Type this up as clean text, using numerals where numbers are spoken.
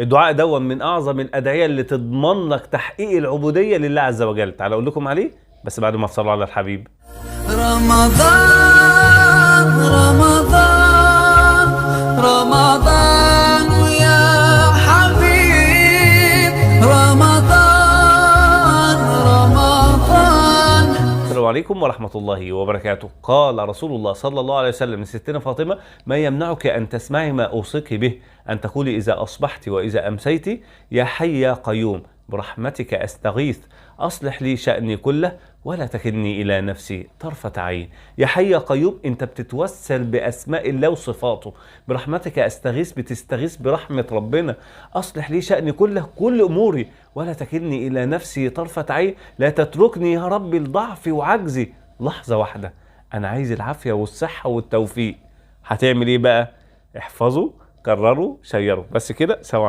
الدعاء ده من أعظم الأدعية اللي تضمن لك تحقيق العبودية لله عز وجل. تعالى أقول لكم عليه بس بعد ما تصلوا على الحبيب. رمضان رمضان رمضان يا حبيب رمضان رمضان. السلام عليكم ورحمة الله وبركاته. قال رسول الله صلى الله عليه وسلم لستنا فاطمة: ما يمنعك أن تسمعي ما أوصيك به، أن تقولي إذا أصبحت وإذا أمسيت: يا حي يا قيوم برحمتك أستغيث أصلح لي شأني كله ولا تكلني إلى نفسي طرفة عين. يا حي يا قيوم أنت بتتوسل بأسماء الله وصفاته. برحمتك أستغيث بتستغيث برحمة ربنا. أصلح لي شأني كله، كل أموري، ولا تكلني إلى نفسي طرفة عين. لا تتركني يا ربي لضعفي وعجزي لحظة واحدة. أنا عايز العافية والصحة والتوفيق. هتعمل إيه بقى؟ احفظوا، كرروا، شيروا. بس كده. سوا.